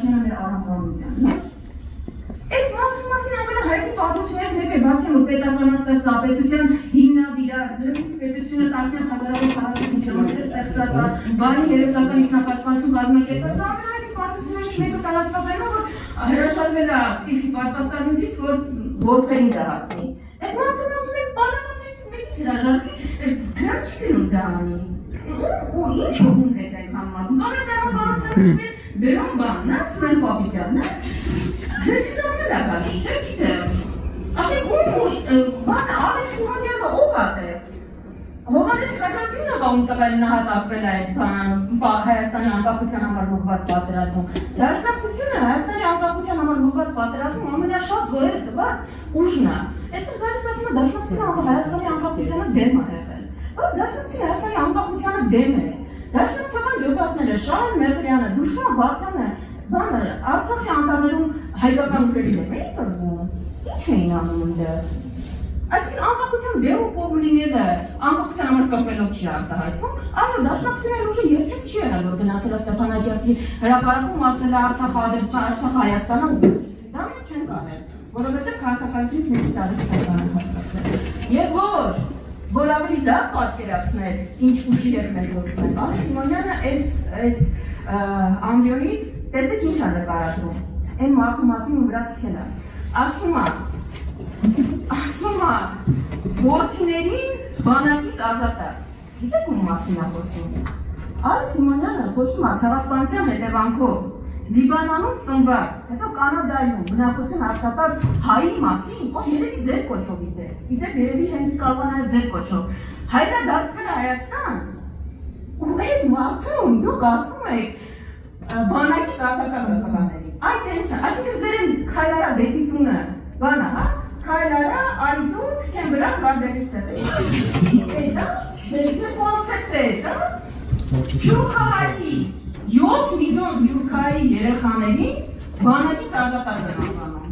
Փաշինյանը մեր Արամպանյանն է։ Այդ մարդու մասին ամենահայտնի պատմություններից մեկը բացի որ պետական ստեղծապետության հիմնադիր պետությունը 10,000 քառակուսի կիլոմետր ստեղծած է, բանի երեսական ինքնապաշտպանություն կազմակերպած, ամենահայտնի պատմություններից մեկը տարածված է, որ հրաշալվել է տիֆի պատասխանատուից, որ որբերին դա հասնի։ Այս մարդուն ասում են պատասխանատուից մեկից հրաժարվի, դրա չի գնում դա անի։ Ու ինչ հողում հետ այն համարում, ամեն տեղականացան դերում բանն է, Սուրեն Պապիկյանն է, ձեզ ամեն է գալիս, չէ գիտեմ։ Ասեք ում բանը Ալեքս Սիմոնյանը ով է։ Հովհաննես Քաջասարյանը ում տվել նահատակվել է այդ Հայաստանի անկախության համար մղված պատերազմում։ Դաշնակցությունը Հայաստանի անկախության համար մղված պատերազմում ամենաշատ զորերը տված ուժն է։ Այստեղ գալիս ասում է Դաշնակցությունը Հայաստանի անկախությանը դեմ է եղել։ Բայց Դաշնակցությունը Հայաստանի անկախությանը դեմ է։ Դաշնակցական ջոկատները Շահեն Մեղրյանը, Դուշան Վարդյանը, բանը Արցախի անտառներում հայկական ուժերի դեմ էին տրվում։ Ինչ էին անում այնտեղ։ Այսինքն անկախության դեմ ու կողմ լինելը անկախության համար կապելով չի արտահայտվում, այլ Դաշնակցության ուժը երբեք չի եղել, որ գնացել է Ստեփանակերտի հրապարակում ասել է Արցախ Հայաստանը ու դա մենք չենք արել, որովհետև քաղաքականությունից մի քիչ ավելի շատ են հասկացել։ Եվ որ ավելի լավ պատկերացնել ինչ ուժի հետ մեր գործում ենք, Ալեքս Սիմոնյանը այս ամբիոնից տեսեք ինչ է նկարագրում, այն մարդու մասին ու վրա թքել է, ասում է որդիներին բանակից ազատած, գիտեք ում մասին է խոսում, Ալեքս Սիմոնյանը խոսում է ցեղասպանության հետևանքով Լիբանանում ծնված, հետո Կանադայում բնակություն հաստատած հայի մասին, ով երևի ձեր կոչով գիտեք երևի հենց կարողանալ ձեր կոչով, հայրը դարձվել է Հայաստան, ու այդ մարդուն դուք ասում եք բանակից ազատած տղաներին, այդ տենսը, այսինքն ձեր քայլարա դեպի տունը, բանա, հա, քայլարա, արի տուն, թքեն վրա գարդերից տեղի, էտա, դերիցը կոնցեպտ է էտա, Սյուրքահայից 7 միլիոն սյուրքահայի երեխաներին բանակից ազատած են անվանում,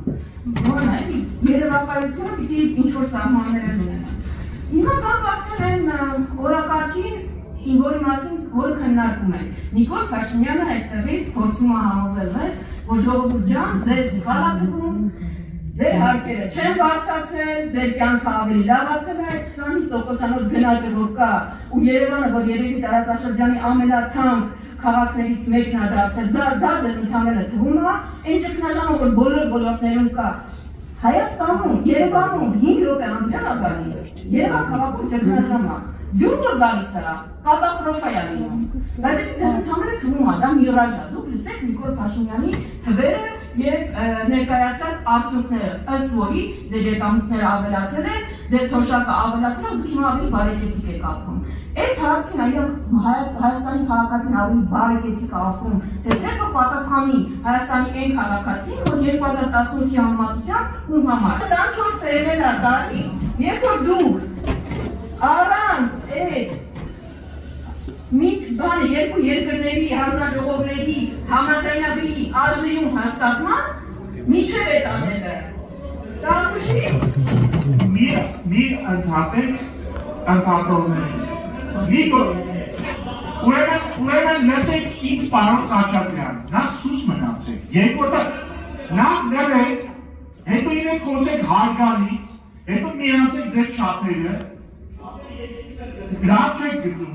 բանա, երևակայությունը պիտի ինչ-որ սահմանները լինեն։ Հիմա կապ արդեն են օրակարգին, որի մասին որ քննարկում են, Նիկոլ Փաշինյանը այստեղից փորձում է համոզել մեզ, որ ժողովուրդ ջան, ձեզ սխալ ա թվում, ձեր հարկերը չեն բարձրացել, ձեր կյանքը ավելի լավացել է, 25%-անոց գնաճը որ կա, ու Երևանը, որ երևի տարածաշրջանի ամենաթանկ քաղաքներից մեկն է դարձել, դա ձեզ ընդհանրապես թվում է, այն ճգնաժամը, որ բոլոր ոլորտներում կա, Հայաստանում, Երևանում 5 րոպե անցյալ է գալիս, Երևան քաղաքում ճգնաժամ է, ձյուն որ գալիս է, կատաստրոֆա է լինում, բայց ձեզ ընդհանրապես թվում է, դա միրաժ է, դուք լսեք Նիկոլ Փաշինյանի թվերը և ներկայացած արդյունքները, ըստ որի ձեր եկամուտները ավելացել են, ձեր թոշակը ավելացել է, դուք հիմա ավելի բարեկեցիկ եք ապրում։ Այս հարցին Հայաստանի քաղաքացին ավելի բարեկեցիկ ապրում, թե չէ որ պատասխանի Հայաստանի այն քաղաքացին, որ 2018-ի համեմատությամբ ում համար 24 եղել է տարի, երբ որ դուք առանց այդ բանը երկու երկրների հանձնաժողովների համաձայնագրի արժեյուն հաստատման միջև է տանելը։ Տանուշից մի ընդհատեք ընդհատողներին։ Ուրեմն լսեք ինձ պարոն Խաչատրյան, նախ սուս մնացեք, երկրորդը նախ լրեք, հետո իրեք խոսեք հարգալից, հետո միացեք ձեր չափերը, լավ չեք գծում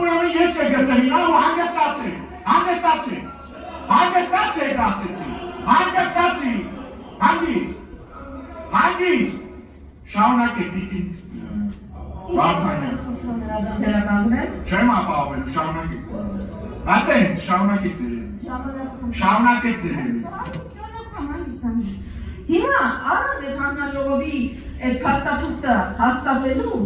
ուրեմն, ես կգծեմ, իրավ ու հանգստացեք, ասեցի, հանգիստ, շարունակեք դիկին Վարդանյան, չեմ ապահովել, շարունակեք ձերերի։ Հիմա առանց այդ հանձնաժողովի այդ փաստաթուղթը հաստատելու